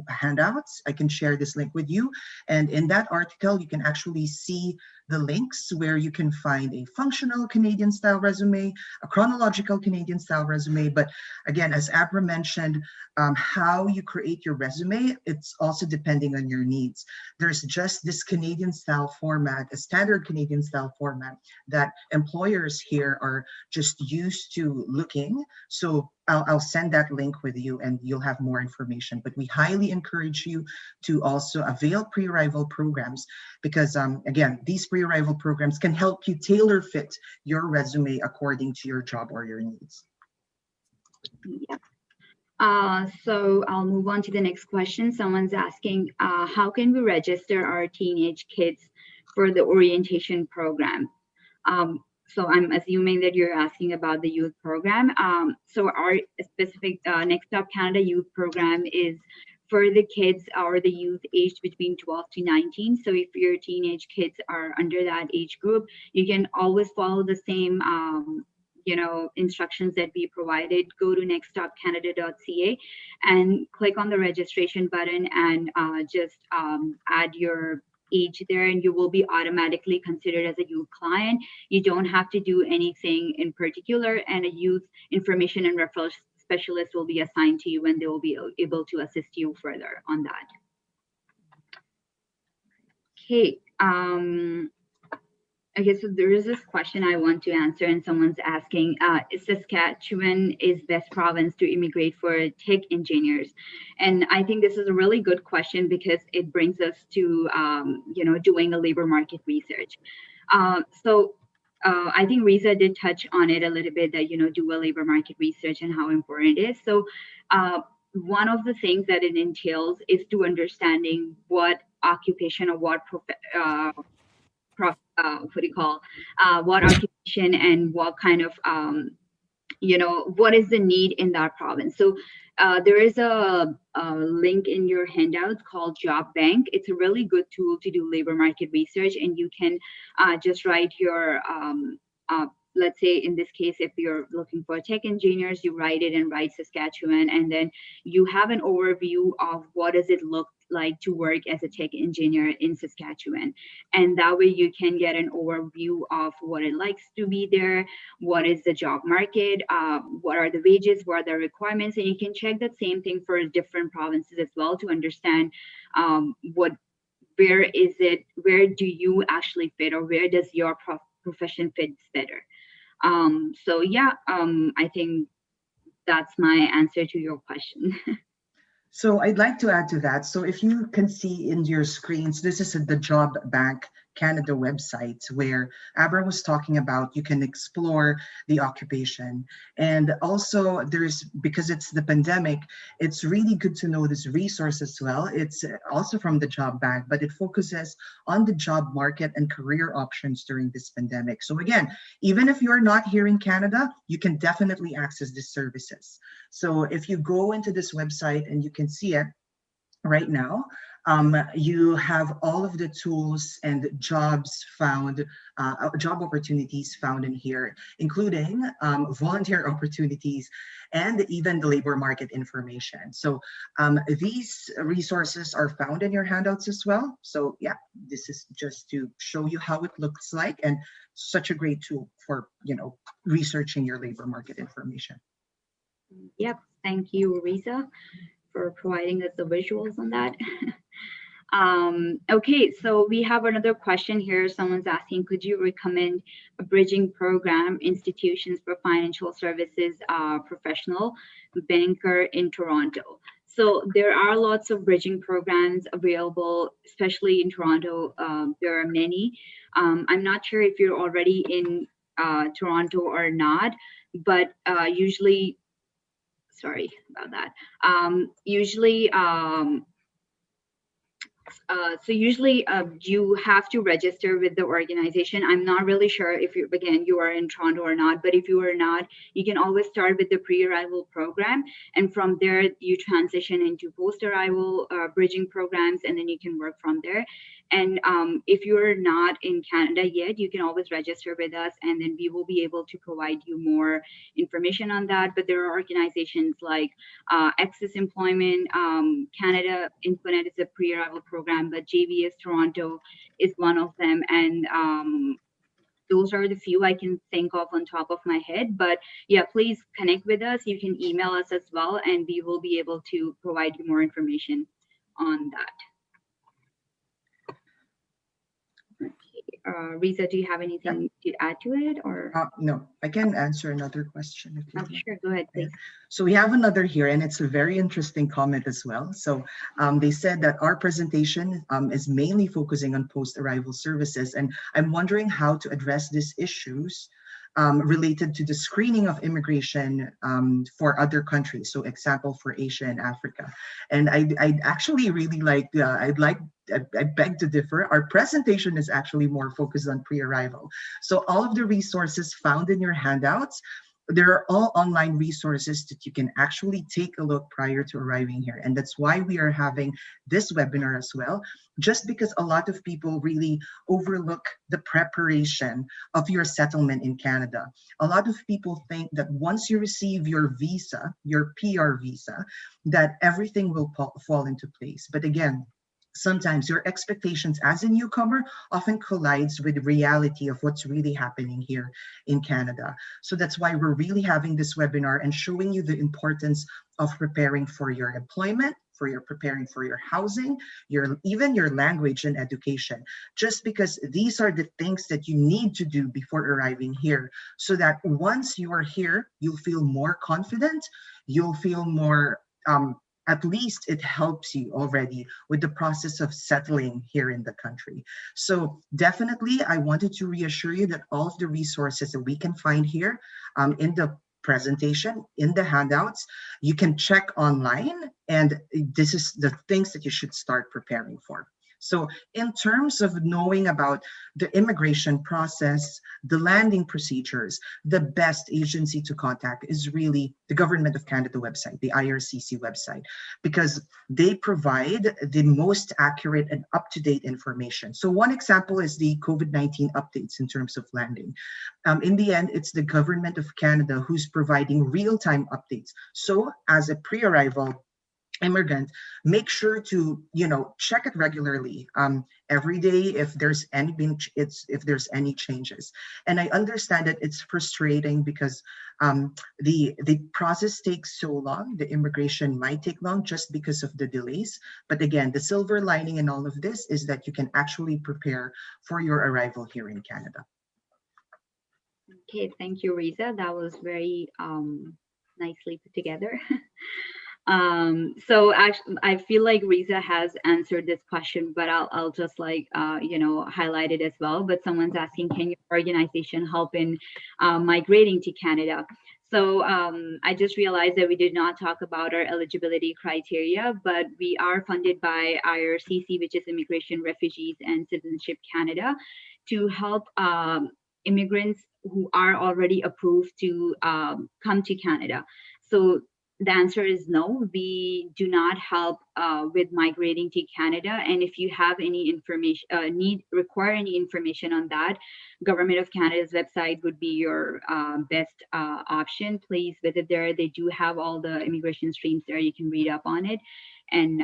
handouts, I can share this link with you. And in that article, you can actually see the links where you can find a functional Canadian style resume, a chronological Canadian style resume. But again, as Aabra mentioned, how you create your resume, it's also depending on your needs. There's just this Canadian style format, a standard Canadian style format that employers here are just used to looking. So I'll send that link with you and you'll have more information. But we highly encourage you to also avail pre-arrival programs because, again, these pre-arrival programs can help you tailor fit your resume according to your job or your needs. Yeah. So I'll move on to the next question. Someone's asking, how can we register our teenage kids for the orientation program? So I'm assuming that you're asking about the youth program. So our specific Next Stop Canada youth program is for the kids or the youth aged between 12 to 19. So if your teenage kids are under that age group, you can always follow the same instructions that we provided. Go to nextstopcanada.ca and click on the registration button and just add your age there, and you will be automatically considered as a youth client. You don't have to do anything in particular, and a youth information and referral specialist will be assigned to you and they will be able to assist you further on that. Okay. Okay, so there is this question I want to answer, and someone's asking, is Saskatchewan is best province to immigrate for tech engineers? And I think this is a really good question because it brings us to, doing a labor market research. So I think Rizza did touch on it a little bit that, do a labor market research and how important it is. So one of the things that it entails is to understanding what occupation or what what occupation and what kind of what is the need in that province. So there is a link in your handouts called Job Bank. It's a really good tool to do labor market research, and you can just write your let's say in this case, if you're looking for tech engineers, you write it and write Saskatchewan, and then you have an overview of what does it look like to work as a tech engineer in Saskatchewan. And that way you can get an overview of what it likes to be there, what is the job market, what are the wages, what are the requirements, and you can check that same thing for different provinces as well to understand where do you actually fit, or where does your profession fits better. So yeah, I think that's my answer to your question. So I'd like to add to that. So if you can see in your screens, this is the Job Bank Canada website where Aabra was talking about. You can explore the occupation. And also because it's the pandemic, it's really good to know this resource as well. It's also from the Job Bank, but it focuses on the job market and career options during this pandemic. So again, even if you're not here in Canada, you can definitely access these services. So if you go into this website and you can see it right now, you have all of the tools and jobs found, job opportunities found in here, including volunteer opportunities and even the labor market information. So these resources are found in your handouts as well. So yeah, this is just to show you how it looks like, and such a great tool for researching your labor market information. Yep, thank you, Rizza, for providing us the visuals on that. Okay, so we have another question here. Someone's asking, could you recommend a bridging program institutions for financial services professional banker in Toronto? So there are lots of bridging programs available, especially in Toronto. There are many. I'm not sure if you're already in Toronto or not, but usually, sorry about that. Usually you have to register with the organization. I'm not really sure if you are in Toronto or not, but if you are not, you can always start with the pre-arrival program, and from there you transition into post-arrival bridging programs, and then you can work from there. And if you're not in Canada yet, you can always register with us, and then we will be able to provide you more information on that. But there are organizations like Access Employment Canada, Infonet is a pre-arrival program, but JVS Toronto is one of them. And those are the few I can think of on top of my head. But yeah, please connect with us. You can email us as well, and we will be able to provide you more information on that. Rizza, do you have anything to add to it, or? No, I can answer another question if you'd like. Sure, go ahead, please. So we have another here, and it's a very interesting comment as well. So they said that our presentation is mainly focusing on post-arrival services, and I'm wondering how to address these issues related to the screening of immigration for other countries. So example for Asia and Africa. And I'd actually really like, I beg to differ. Our presentation is actually more focused on pre-arrival. So all of the resources found in your handouts, they're all online resources that you can actually take a look prior to arriving here. And that's why we are having this webinar as well, just because a lot of people really overlook the preparation of your settlement in Canada. A lot of people think that once you receive your visa, your PR visa, that everything will fall into place. But again, sometimes your expectations as a newcomer often collides with reality of what's really happening here in Canada. So that's why we're really having this webinar and showing you the importance of preparing for your employment, preparing for your housing, even your language and education, just because these are the things that you need to do before arriving here, so that once you are here, you'll feel more confident, you'll feel more at least it helps you already with the process of settling here in the country. So definitely, I wanted to reassure you that all of the resources that we can find here in the presentation, in the handouts, you can check online, and this is the things that you should start preparing for. So in terms of knowing about the immigration process, the landing procedures, the best agency to contact is really the Government of Canada website, the IRCC website, because they provide the most accurate and up-to-date information. So one example is the COVID-19 updates in terms of landing. In the end, it's the Government of Canada who's providing real-time updates. So as a pre-arrival immigrant, make sure to check it regularly, every day, if there's any changes. And I understand that it's frustrating because the process takes so long. The immigration might take long just because of the delays. But again, the silver lining in all of this is that you can actually prepare for your arrival here in Canada. Okay, thank you, Rizza. That was very nicely put together. So actually, I feel like Rizza has answered this question, but I'll just highlight it as well. But someone's asking, can your organization help in migrating to Canada? So I just realized that we did not talk about our eligibility criteria, but we are funded by IRCC, which is Immigration, Refugees, and Citizenship Canada, to help immigrants who are already approved to come to Canada. So the answer is no, we do not help with migrating to Canada. And if you have any information, require any information on that, Government of Canada's website would be your best option. Please visit there. They do have all the immigration streams there. You can read up on it. And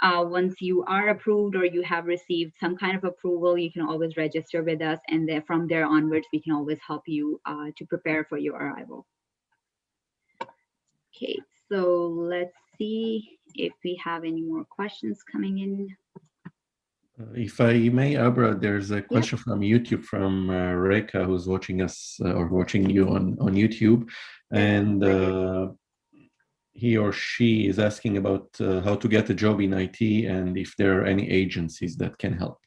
once you are approved or you have received some kind of approval, you can always register with us. And then from there onwards, we can always help you to prepare for your arrival. Okay, so let's see if we have any more questions coming in. If I may, Aabra, there's a question from YouTube from Reka, who's watching us or watching you on YouTube. And he or she is asking about how to get a job in IT and if there are any agencies that can help.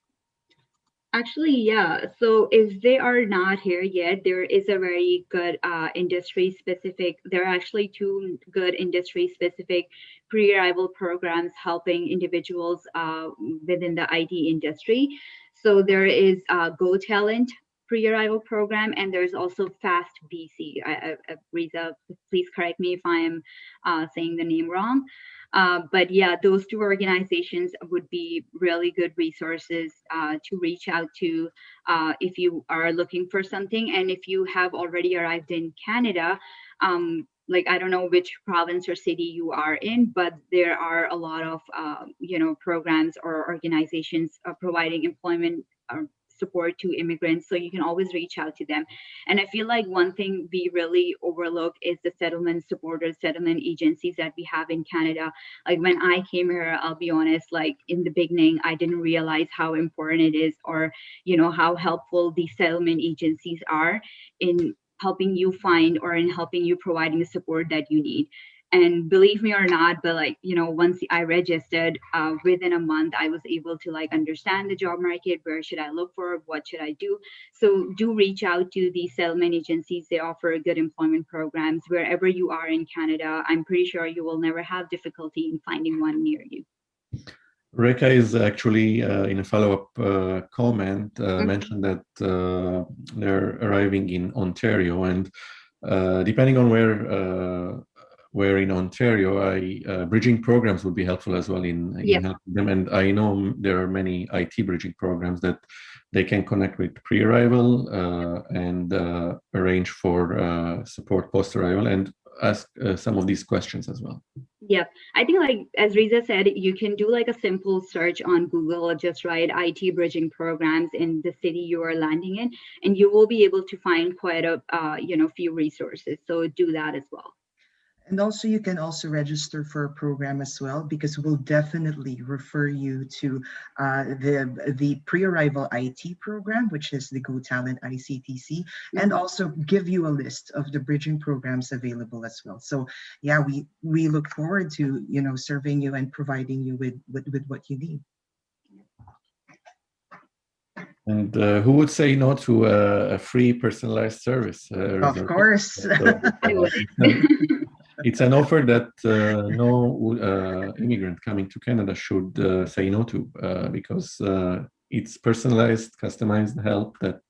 Actually, yeah. So if they are not here yet, there is a very good industry-specific, there are actually two good industry-specific pre-arrival programs helping individuals within the IT industry. So there is Go Talent pre-arrival program, and there's also Fast BC. Rizza, please correct me if I am saying the name wrong. But yeah, those two organizations would be really good resources to reach out to if you are looking for something. And if you have already arrived in Canada, like I don't know which province or city you are in, but there are a lot of programs or organizations providing employment support to immigrants. So you can always reach out to them. And I feel like one thing we really overlook is the settlement supporters, settlement agencies that we have in Canada. Like when I came here, I'll be honest, like in the beginning, I didn't realize how important it is, or, how helpful these settlement agencies are in helping you find, or in helping you providing the support that you need. And believe me or not, but like, once I registered, within a month, I was able to like understand the job market. Where should I look for? What should I do? So do reach out to the settlement agencies. They offer good employment programs wherever you are in Canada. I'm pretty sure you will never have difficulty in finding one near you. Reka is actually, in a follow-up comment, mentioned that they're arriving in Ontario, and depending on where in Ontario, bridging programs would be helpful as well in helping them. And I know there are many IT bridging programs that they can connect with pre-arrival and arrange for support post-arrival, and ask some of these questions as well. Yep. I think like as Rizza said, you can do like a simple search on Google or just write IT bridging programs in the city you are landing in, and you will be able to find quite a few resources. So do that as well. And also, you can also register for a program as well, because we'll definitely refer you to the pre-arrival IT program, which is the Go Talent ICTC, and also give you a list of the bridging programs available as well. So yeah, we look forward to serving you and providing you with what you need. And who would say no to a free personalized service? Of course. So, it's an offer that no immigrant coming to Canada should say no to, because it's personalized, customized help that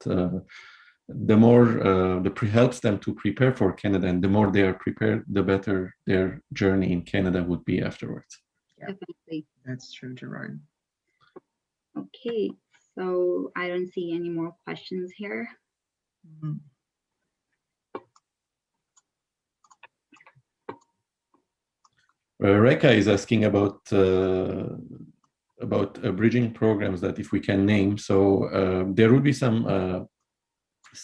the more helps them to prepare for Canada, and the more they are prepared, the better their journey in Canada would be afterwards. Yeah, definitely. That's true, Gerard. Okay, so I don't see any more questions here. Mm-hmm. Reka is asking about bridging programs that if we can name. So there would be some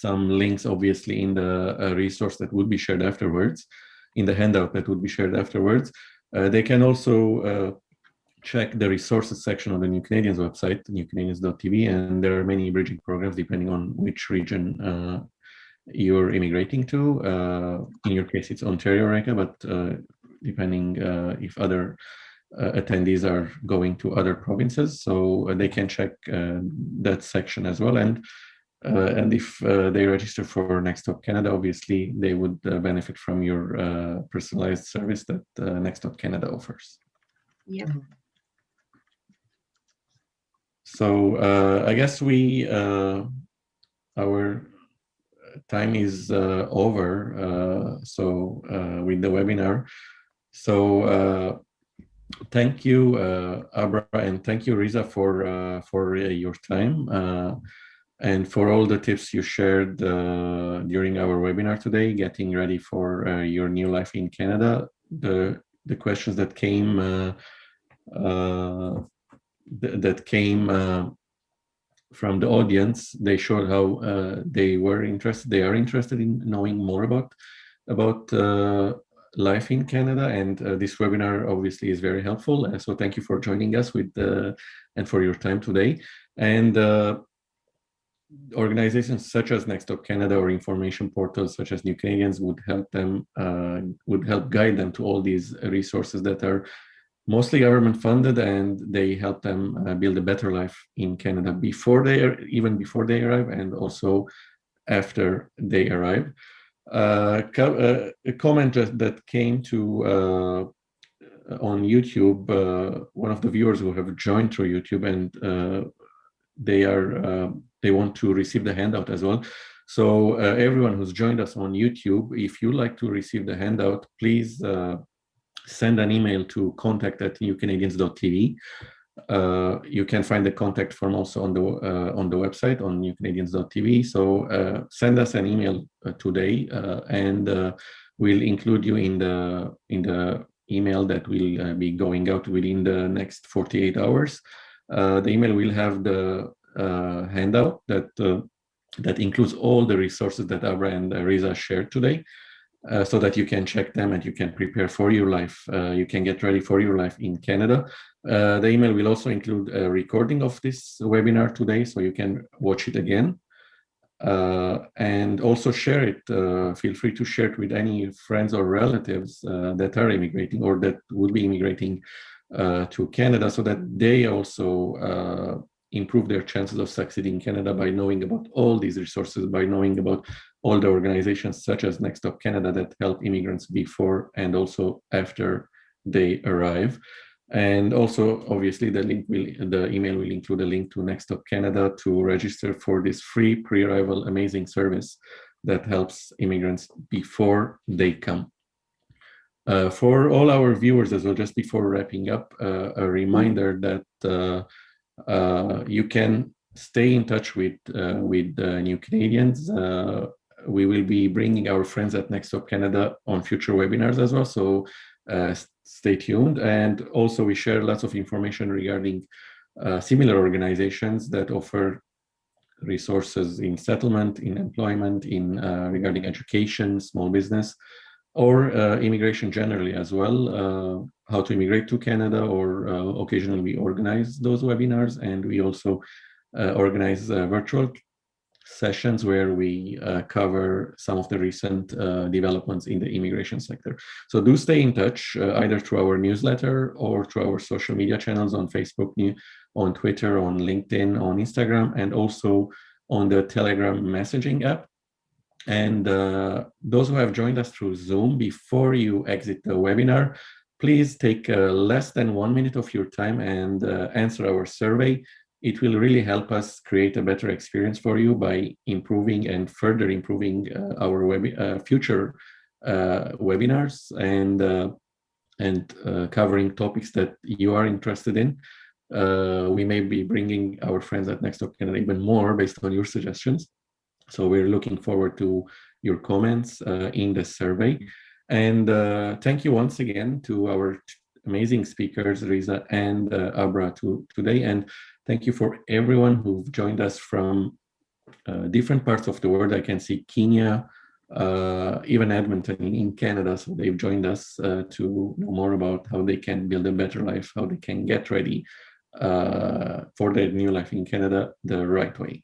links, obviously, in the resource that would be shared afterwards, in the handout that would be shared afterwards. They can also check the resources section on the New Canadians website, newcanadians.tv, and there are many bridging programs depending on which region you're immigrating to. In your case, it's Ontario, Reka, but depending if other attendees are going to other provinces, so they can check that section as well. And if they register for Next Stop Canada, obviously they would benefit from your personalized service that Next Stop Canada offers. Yep. So I guess our time is over. So with the webinar. So thank you, Aabra, and thank you, Rizza, for your time and for all the tips you shared during our webinar today, getting ready for your new life in Canada. The questions that came from the audience, they showed how they are interested in knowing more about life in Canada, and this webinar obviously is very helpful. So thank you for joining us and for your time today. And organizations such as Next Stop Canada or information portals such as New Canadians would help guide them to all these resources that are mostly government funded, and they help them build a better life in Canada even before they arrive, and also after they arrive. A comment that came to on YouTube, one of the viewers who have joined through YouTube, and they want to receive the handout as well. So everyone who's joined us on YouTube, if you like to receive the handout, please send an email to contact@newcanadians.tv. You can find the contact form also on the website on newcanadians.tv. So send us an email today, and we'll include you in the email that will be going out within the next 48 hours. The email will have the handout that includes all the resources that Aabra and Rizza shared today, so that you can check them and you can prepare for your life. You can get ready for your life in Canada. The email will also include a recording of this webinar today, so you can watch it again. And also share it. Feel free to share it with any friends or relatives that are immigrating or that would be immigrating to Canada, so that they also improve their chances of succeeding in Canada by knowing about all these resources, by knowing about all the organizations such as Next Stop Canada that help immigrants before and also after they arrive. And also, obviously, the email will include a link to Next Stop Canada to register for this free pre-arrival amazing service that helps immigrants before they come. For all our viewers as well, just before wrapping up, a reminder that you can stay in touch with New Canadians. We will be bringing our friends at Next Stop Canada on future webinars as well, so stay tuned. And also we share lots of information regarding similar organizations that offer resources in settlement, in employment, in regarding education, small business, or immigration generally as well, how to immigrate to Canada, or occasionally we organize those webinars, and we also organize virtual sessions where we cover some of the recent developments in the immigration sector. So do stay in touch either through our newsletter or through our social media channels on Facebook, on Twitter, on LinkedIn, on Instagram, and also on the Telegram messaging app. And those who have joined us through Zoom, before you exit the webinar, please take less than 1 minute of your time and answer our survey. It will really help us create a better experience for you by improving and further improving our future webinars and covering topics that you are interested in. We may be bringing our friends at Next Stop Canada even more based on your suggestions. So we're looking forward to your comments in the survey. And thank you once again to our amazing speakers, Rizza and Aabra, today. And thank you for everyone who've joined us from different parts of the world. I can see Kenya, even Edmonton in Canada. So they've joined us to know more about how they can build a better life, how they can get ready for their new life in Canada the right way.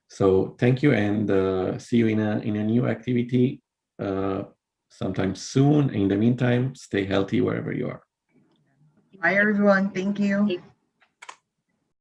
So thank you, and see you in a new activity sometime soon. In the meantime, stay healthy wherever you are. Bye, everyone. Thank you.